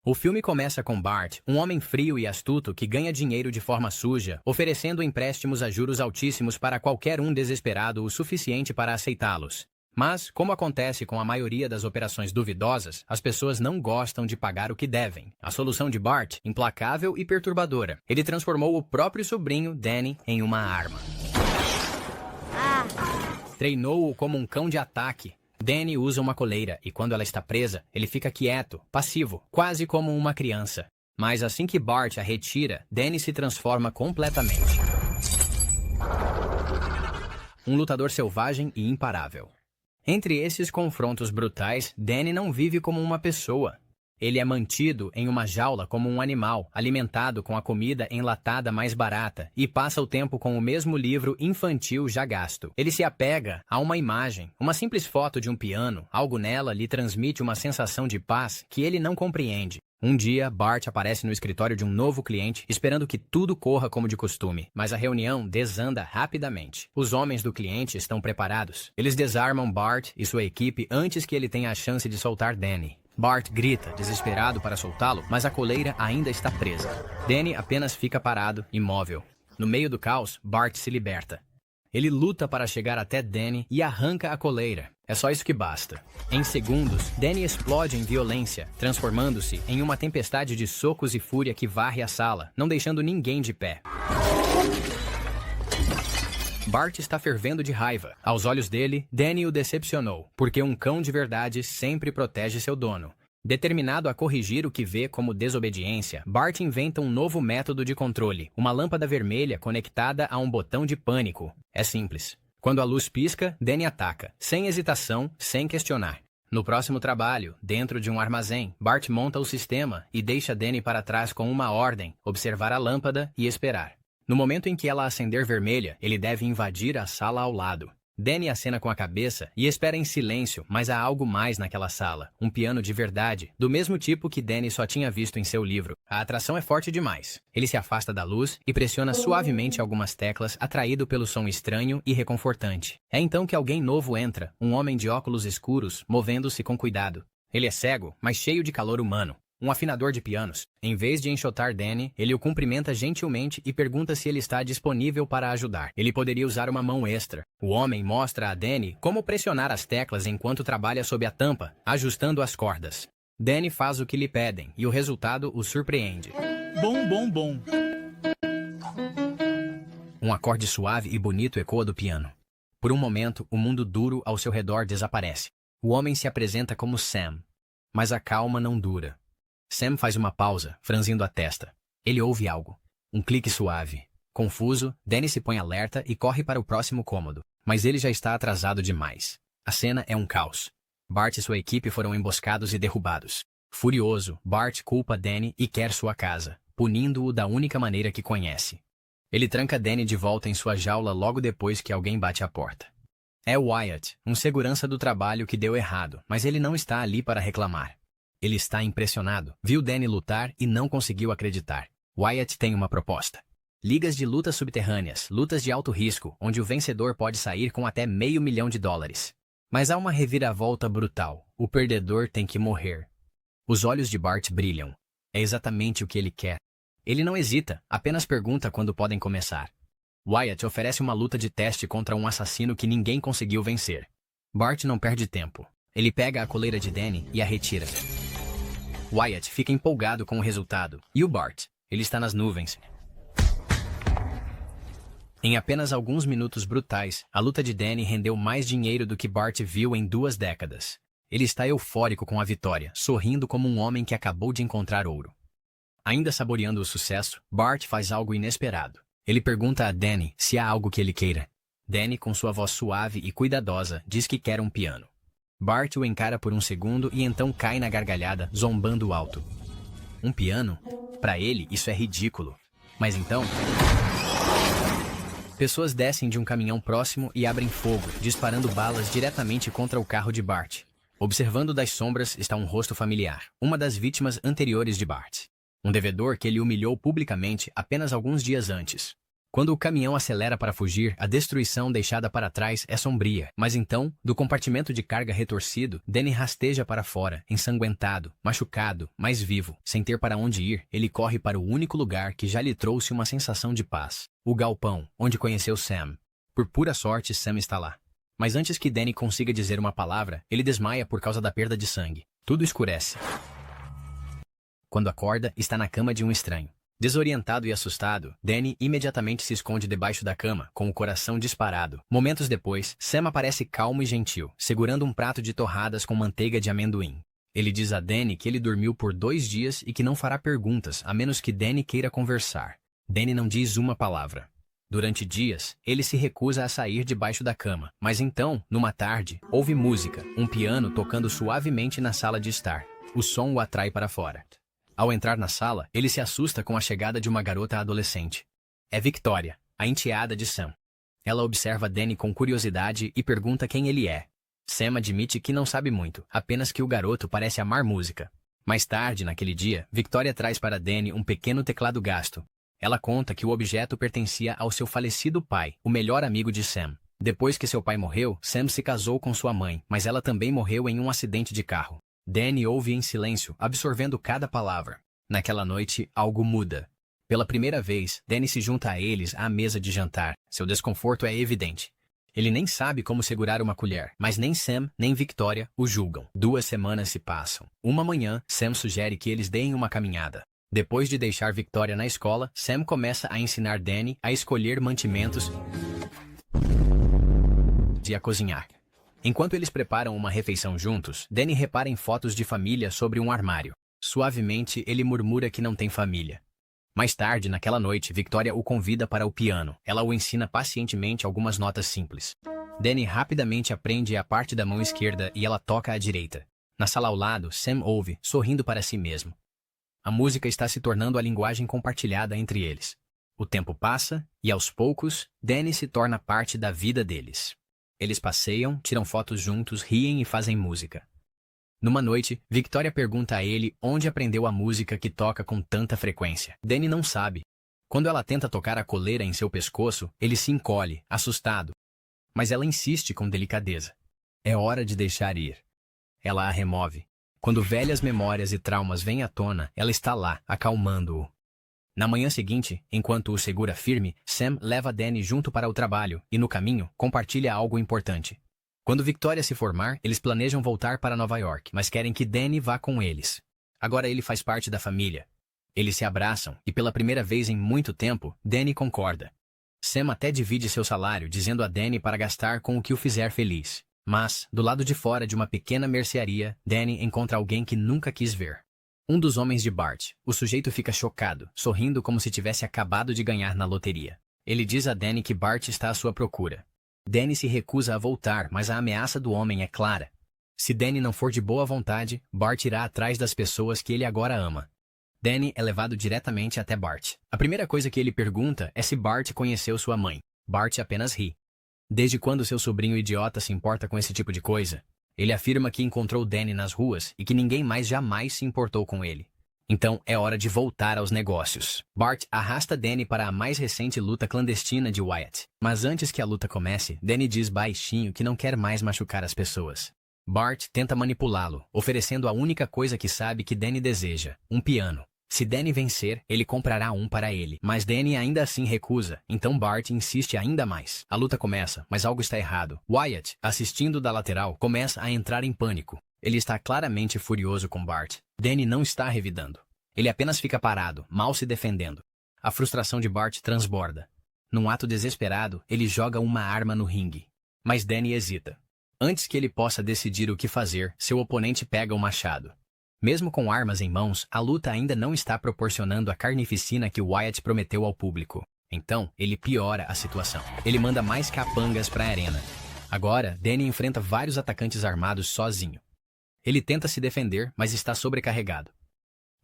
O filme começa com Bart, um homem frio e astuto que ganha dinheiro de forma suja, oferecendo empréstimos a juros altíssimos para qualquer um desesperado o suficiente para aceitá-los. Mas, como acontece com a maioria das operações duvidosas, as pessoas não gostam de pagar o que devem. A solução de Bart, implacável e perturbadora. Ele transformou o próprio sobrinho, Danny, em uma arma. Treinou-o como um cão de ataque. Danny usa uma coleira e quando ela está presa, ele fica quieto, passivo, quase como uma criança. Mas assim que Bart a retira, Danny se transforma completamente. Um lutador selvagem e imparável. Entre esses confrontos brutais, Danny não vive como uma pessoa. Ele é mantido em uma jaula como um animal, alimentado com a comida enlatada mais barata e passa o tempo com o mesmo livro infantil já gasto. Ele se apega a uma imagem, uma simples foto de um piano, algo nela lhe transmite uma sensação de paz que ele não compreende. Um dia, Bart aparece no escritório de um novo cliente, esperando que tudo corra como de costume. Mas a reunião desanda rapidamente. Os homens do cliente estão preparados. Eles desarmam Bart e sua equipe antes que ele tenha a chance de soltar Danny. Bart grita, desesperado para soltá-lo, mas a coleira ainda está presa. Danny apenas fica parado, imóvel. No meio do caos, Bart se liberta. Ele luta para chegar até Danny e arranca a coleira. É só isso que basta. Em segundos, Danny explode em violência, transformando-se em uma tempestade de socos e fúria que varre a sala, não deixando ninguém de pé. Bart está fervendo de raiva. Aos olhos dele, Danny o decepcionou, porque um cão de verdade sempre protege seu dono. Determinado a corrigir o que vê como desobediência, Bart inventa um novo método de controle, uma lâmpada vermelha conectada a um botão de pânico. É simples. Quando a luz pisca, Danny ataca, sem hesitação, sem questionar. No próximo trabalho, dentro de um armazém, Bart monta o sistema e deixa Danny para trás com uma ordem, observar a lâmpada e esperar. No momento em que ela acender vermelha, ele deve invadir a sala ao lado. Danny acena com a cabeça e espera em silêncio, mas há algo mais naquela sala. Um piano de verdade, do mesmo tipo que Danny só tinha visto em seu livro. A atração é forte demais. Ele se afasta da luz e pressiona suavemente algumas teclas, atraído pelo som estranho e reconfortante. É então que alguém novo entra, um homem de óculos escuros, movendo-se com cuidado. Ele é cego, mas cheio de calor humano. Um afinador de pianos. Em vez de enxotar Danny, ele o cumprimenta gentilmente e pergunta se ele está disponível para ajudar. Ele poderia usar uma mão extra. O homem mostra a Danny como pressionar as teclas enquanto trabalha sob a tampa, ajustando as cordas. Danny faz o que lhe pedem e o resultado o surpreende. Bom. Um acorde suave e bonito ecoa do piano. Por um momento, o mundo duro ao seu redor desaparece. O homem se apresenta como Sam. Mas a calma não dura. Sam faz uma pausa, franzindo a testa. Ele ouve algo. Um clique suave. Confuso, Danny se põe alerta e corre para o próximo cômodo. Mas ele já está atrasado demais. A cena é um caos. Bart e sua equipe foram emboscados e derrubados. Furioso, Bart culpa Danny e quer sua casa, punindo-o da única maneira que conhece. Ele tranca Danny de volta em sua jaula logo depois que alguém bate à porta. É Wyatt, um segurança do trabalho que deu errado, mas ele não está ali para reclamar. Ele está impressionado. Viu Danny lutar e não conseguiu acreditar. Wyatt tem uma proposta. Ligas de lutas subterrâneas, lutas de alto risco, onde o vencedor pode sair com até $500 mil. Mas há uma reviravolta brutal. O perdedor tem que morrer. Os olhos de Bart brilham. É exatamente o que ele quer. Ele não hesita, apenas pergunta quando podem começar. Wyatt oferece uma luta de teste contra um assassino que ninguém conseguiu vencer. Bart não perde tempo. Ele pega a coleira de Danny e a retira. Wyatt fica empolgado com o resultado. E o Bart? Ele está nas nuvens. Em apenas alguns minutos brutais, a luta de Danny rendeu mais dinheiro do que Bart viu em 2 décadas. Ele está eufórico com a vitória, sorrindo como um homem que acabou de encontrar ouro. Ainda saboreando o sucesso, Bart faz algo inesperado. Ele pergunta a Danny se há algo que ele queira. Danny, com sua voz suave e cuidadosa, diz que quer um piano. Bart o encara por um segundo e então cai na gargalhada, zombando alto. Um piano? Para ele, isso é ridículo. Mas então... Pessoas descem de um caminhão próximo e abrem fogo, disparando balas diretamente contra o carro de Bart. Observando das sombras está um rosto familiar, uma das vítimas anteriores de Bart. Um devedor que ele humilhou publicamente apenas alguns dias antes. Quando o caminhão acelera para fugir, a destruição deixada para trás é sombria. Mas então, do compartimento de carga retorcido, Danny rasteja para fora, ensanguentado, machucado, mas vivo. Sem ter para onde ir, ele corre para o único lugar que já lhe trouxe uma sensação de paz. O galpão, onde conheceu Sam. Por pura sorte, Sam está lá. Mas antes que Danny consiga dizer uma palavra, ele desmaia por causa da perda de sangue. Tudo escurece. Quando acorda, está na cama de um estranho. Desorientado e assustado, Danny imediatamente se esconde debaixo da cama, com o coração disparado. Momentos depois, Sam aparece calmo e gentil, segurando um prato de torradas com manteiga de amendoim. Ele diz a Danny que ele dormiu por 2 dias e que não fará perguntas, a menos que Danny queira conversar. Danny não diz uma palavra. Durante dias, ele se recusa a sair debaixo da cama. Mas então, numa tarde, ouve música, um piano tocando suavemente na sala de estar. O som o atrai para fora. Ao entrar na sala, ele se assusta com a chegada de uma garota adolescente. É Victoria, a enteada de Sam. Ela observa Danny com curiosidade e pergunta quem ele é. Sam admite que não sabe muito, apenas que o garoto parece amar música. Mais tarde, naquele dia, Victoria traz para Danny um pequeno teclado gasto. Ela conta que o objeto pertencia ao seu falecido pai, o melhor amigo de Sam. Depois que seu pai morreu, Sam se casou com sua mãe, mas ela também morreu em um acidente de carro. Danny ouve em silêncio, absorvendo cada palavra. Naquela noite, algo muda. Pela primeira vez, Danny se junta a eles à mesa de jantar. Seu desconforto é evidente. Ele nem sabe como segurar uma colher, mas nem Sam, nem Victoria o julgam. 2 semanas se passam. Uma manhã, Sam sugere que eles deem uma caminhada. Depois de deixar Victoria na escola, Sam começa a ensinar Danny a escolher mantimentos e a cozinhar. Enquanto eles preparam uma refeição juntos, Danny repara em fotos de família sobre um armário. Suavemente, ele murmura que não tem família. Mais tarde, naquela noite, Victoria o convida para o piano. Ela o ensina pacientemente algumas notas simples. Danny rapidamente aprende a parte da mão esquerda e ela toca à direita. Na sala ao lado, Sam ouve, sorrindo para si mesmo. A música está se tornando a linguagem compartilhada entre eles. O tempo passa e, aos poucos, Danny se torna parte da vida deles. Eles passeiam, tiram fotos juntos, riem e fazem música. Numa noite, Victoria pergunta a ele onde aprendeu a música que toca com tanta frequência. Danny não sabe. Quando ela tenta tocar a coleira em seu pescoço, ele se encolhe, assustado. Mas ela insiste com delicadeza. É hora de deixar ir. Ela a remove. Quando velhas memórias e traumas vêm à tona, ela está lá, acalmando-o. Na manhã seguinte, enquanto o segura firme, Sam leva Danny junto para o trabalho e, no caminho, compartilha algo importante. Quando Victoria se formar, eles planejam voltar para Nova York, mas querem que Danny vá com eles. Agora ele faz parte da família. Eles se abraçam e, pela primeira vez em muito tempo, Danny concorda. Sam até divide seu salário, dizendo a Danny para gastar com o que o fizer feliz. Mas, do lado de fora de uma pequena mercearia, Danny encontra alguém que nunca quis ver. Um dos homens de Bart. O sujeito fica chocado, sorrindo como se tivesse acabado de ganhar na loteria. Ele diz a Danny que Bart está à sua procura. Danny se recusa a voltar, mas a ameaça do homem é clara. Se Danny não for de boa vontade, Bart irá atrás das pessoas que ele agora ama. Danny é levado diretamente até Bart. A primeira coisa que ele pergunta é se Bart conheceu sua mãe. Bart apenas ri. Desde quando seu sobrinho idiota se importa com esse tipo de coisa? Ele afirma que encontrou Danny nas ruas e que ninguém mais jamais se importou com ele. Então é hora de voltar aos negócios. Bart arrasta Danny para a mais recente luta clandestina de Wyatt. Mas antes que a luta comece, Danny diz baixinho que não quer mais machucar as pessoas. Bart tenta manipulá-lo, oferecendo a única coisa que sabe que Danny deseja, um piano. Se Danny vencer, ele comprará um para ele. Mas Danny ainda assim recusa, então Bart insiste ainda mais. A luta começa, mas algo está errado. Wyatt, assistindo da lateral, começa a entrar em pânico. Ele está claramente furioso com Bart. Danny não está revidando. Ele apenas fica parado, mal se defendendo. A frustração de Bart transborda. Num ato desesperado, ele joga uma arma no ringue. Mas Danny hesita. Antes que ele possa decidir o que fazer, seu oponente pega o machado. Mesmo com armas em mãos, a luta ainda não está proporcionando a carnificina que Wyatt prometeu ao público. Então, ele piora a situação. Ele manda mais capangas para a arena. Agora, Danny enfrenta vários atacantes armados sozinho. Ele tenta se defender, mas está sobrecarregado.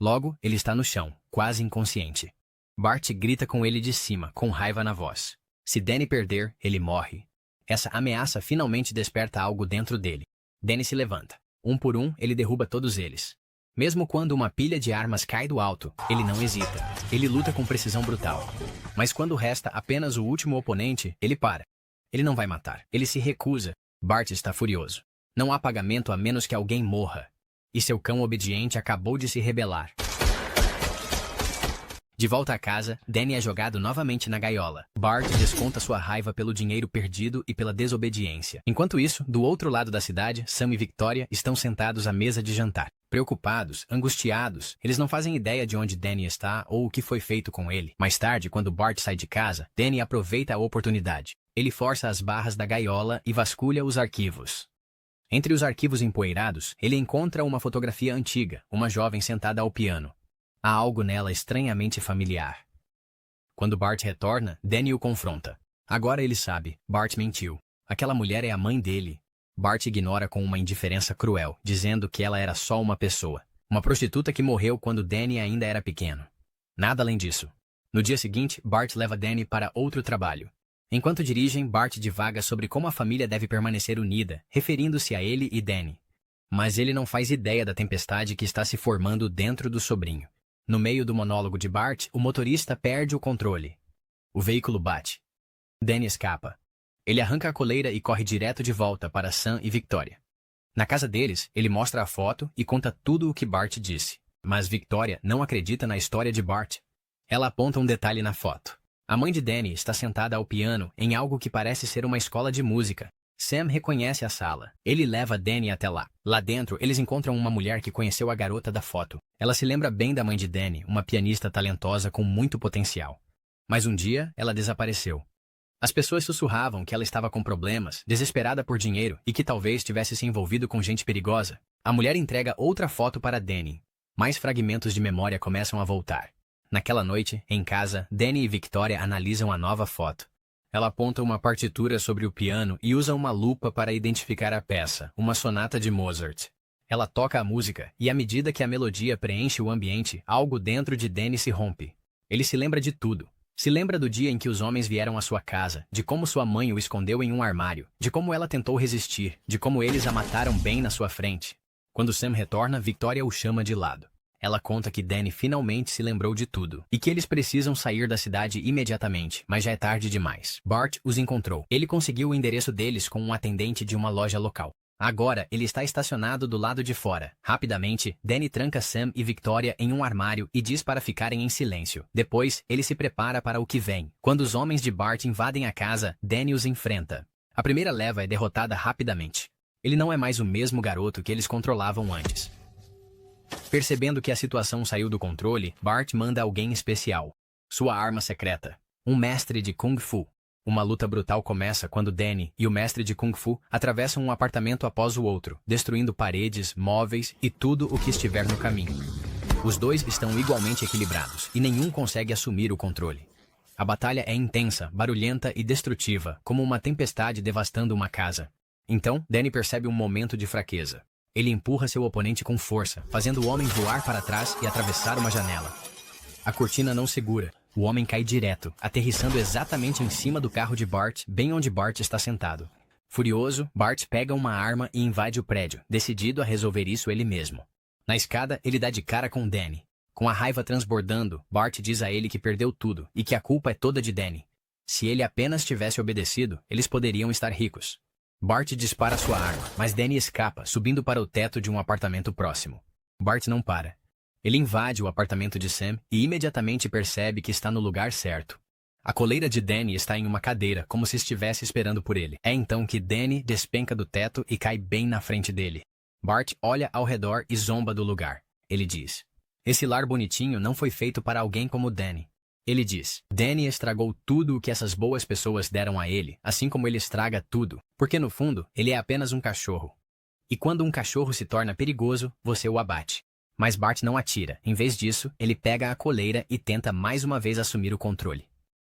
Logo, ele está no chão, quase inconsciente. Bart grita com ele de cima, com raiva na voz. Se Danny perder, ele morre. Essa ameaça finalmente desperta algo dentro dele. Danny se levanta. Um por um, ele derruba todos eles. Mesmo quando uma pilha de armas cai do alto, ele não hesita. Ele luta com precisão brutal. Mas quando resta apenas o último oponente, ele para. Ele não vai matar. Ele se recusa. Bart está furioso. Não há pagamento a menos que alguém morra. E seu cão obediente acabou de se rebelar. De volta a casa, Danny é jogado novamente na gaiola. Bart desconta sua raiva pelo dinheiro perdido e pela desobediência. Enquanto isso, do outro lado da cidade, Sam e Victoria estão sentados à mesa de jantar. Preocupados, angustiados, eles não fazem ideia de onde Danny está ou o que foi feito com ele. Mais tarde, quando Bart sai de casa, Danny aproveita a oportunidade. Ele força as barras da gaiola e vasculha os arquivos. Entre os arquivos empoeirados, ele encontra uma fotografia antiga, uma jovem sentada ao piano. Há algo nela estranhamente familiar. Quando Bart retorna, Danny o confronta. Agora ele sabe, Bart mentiu. Aquela mulher é a mãe dele. Bart ignora com uma indiferença cruel, dizendo que ela era só uma pessoa. Uma prostituta que morreu quando Danny ainda era pequeno. Nada além disso. No dia seguinte, Bart leva Danny para outro trabalho. Enquanto dirigem, Bart divaga sobre como a família deve permanecer unida, referindo-se a ele e Danny. Mas ele não faz ideia da tempestade que está se formando dentro do sobrinho. No meio do monólogo de Bart, o motorista perde o controle. O veículo bate. Danny escapa. Ele arranca a coleira e corre direto de volta para Sam e Victoria. Na casa deles, ele mostra a foto e conta tudo o que Bart disse. Mas Victoria não acredita na história de Bart. Ela aponta um detalhe na foto. A mãe de Danny está sentada ao piano em algo que parece ser uma escola de música. Sam reconhece a sala. Ele leva Danny até lá. Lá dentro, eles encontram uma mulher que conheceu a garota da foto. Ela se lembra bem da mãe de Danny, uma pianista talentosa com muito potencial. Mas um dia, ela desapareceu. As pessoas sussurravam que ela estava com problemas, desesperada por dinheiro e que talvez tivesse se envolvido com gente perigosa. A mulher entrega outra foto para Danny. Mais fragmentos de memória começam a voltar. Naquela noite, em casa, Danny e Victoria analisam a nova foto. Ela aponta uma partitura sobre o piano e usa uma lupa para identificar a peça, uma sonata de Mozart. Ela toca a música, e à medida que a melodia preenche o ambiente, algo dentro de Danny se rompe. Ele se lembra de tudo. Se lembra do dia em que os homens vieram à sua casa, de como sua mãe o escondeu em um armário, de como ela tentou resistir, de como eles a mataram bem na sua frente. Quando Sam retorna, Victoria o chama de lado. Ela conta que Danny finalmente se lembrou de tudo, e que eles precisam sair da cidade imediatamente, mas já é tarde demais. Bart os encontrou. Ele conseguiu o endereço deles com um atendente de uma loja local. Agora, ele está estacionado do lado de fora. Rapidamente, Danny tranca Sam e Victoria em um armário e diz para ficarem em silêncio. Depois, ele se prepara para o que vem. Quando os homens de Bart invadem a casa, Danny os enfrenta. A primeira leva é derrotada rapidamente. Ele não é mais o mesmo garoto que eles controlavam antes. Percebendo que a situação saiu do controle, Bart manda alguém especial. Sua arma secreta. Um mestre de Kung Fu. Uma luta brutal começa quando Danny e o mestre de Kung Fu atravessam um apartamento após o outro, destruindo paredes, móveis e tudo o que estiver no caminho. Os dois estão igualmente equilibrados e nenhum consegue assumir o controle. A batalha é intensa, barulhenta e destrutiva, como uma tempestade devastando uma casa. Então, Danny percebe um momento de fraqueza. Ele empurra seu oponente com força, fazendo o homem voar para trás e atravessar uma janela. A cortina não segura. O homem cai direto, aterrissando exatamente em cima do carro de Bart, bem onde Bart está sentado. Furioso, Bart pega uma arma e invade o prédio, decidido a resolver isso ele mesmo. Na escada, ele dá de cara com Danny. Com a raiva transbordando, Bart diz a ele que perdeu tudo e que a culpa é toda de Danny. Se ele apenas tivesse obedecido, eles poderiam estar ricos. Bart dispara sua arma, mas Danny escapa, subindo para o teto de um apartamento próximo. Bart não para. Ele invade o apartamento de Sam e imediatamente percebe que está no lugar certo. A coleira de Danny está em uma cadeira, como se estivesse esperando por ele. É então que Danny despenca do teto e cai bem na frente dele. Bart olha ao redor e zomba do lugar. Ele diz: "Esse lar bonitinho não foi feito para alguém como Danny." Ele diz: "Danny estragou tudo o que essas boas pessoas deram a ele, assim como ele estraga tudo, porque no fundo, ele é apenas um cachorro. E quando um cachorro se torna perigoso, você o abate." Mas Bart não atira. Em vez disso, ele pega a coleira e tenta mais uma vez assumir o controle.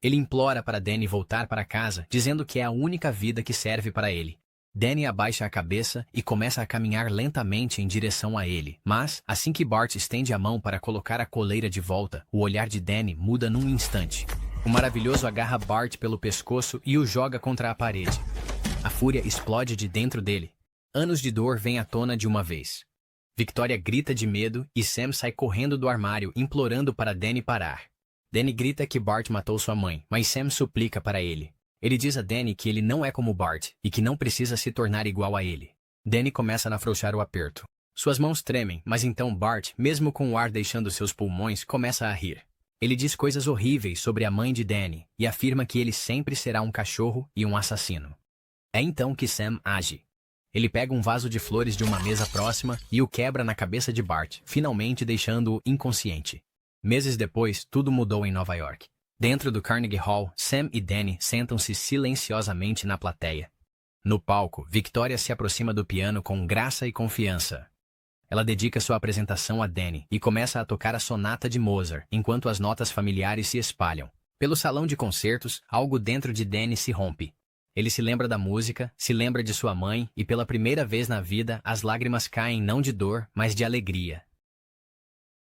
Ele implora para Danny voltar para casa, dizendo que é a única vida que serve para ele. Danny abaixa a cabeça e começa a caminhar lentamente em direção a ele. Mas, assim que Bart estende a mão para colocar a coleira de volta, o olhar de Danny muda num instante. O maravilhoso agarra Bart pelo pescoço e o joga contra a parede. A fúria explode de dentro dele. Anos de dor vêm à tona de uma vez. Victoria grita de medo e Sam sai correndo do armário implorando para Danny parar. Danny grita que Bart matou sua mãe, mas Sam suplica para ele. Ele diz a Danny que ele não é como Bart e que não precisa se tornar igual a ele. Danny começa a afrouxar o aperto. Suas mãos tremem, mas então Bart, mesmo com o ar deixando seus pulmões, começa a rir. Ele diz coisas horríveis sobre a mãe de Danny e afirma que ele sempre será um cachorro e um assassino. É então que Sam age. Ele pega um vaso de flores de uma mesa próxima e o quebra na cabeça de Bart, finalmente deixando-o inconsciente. Meses depois, tudo mudou em Nova York. Dentro do Carnegie Hall, Sam e Danny sentam-se silenciosamente na plateia. No palco, Victoria se aproxima do piano com graça e confiança. Ela dedica sua apresentação a Danny e começa a tocar a sonata de Mozart, enquanto as notas familiares se espalham. Pelo salão de concertos, algo dentro de Danny se rompe. Ele se lembra da música, se lembra de sua mãe e pela primeira vez na vida as lágrimas caem não de dor, mas de alegria.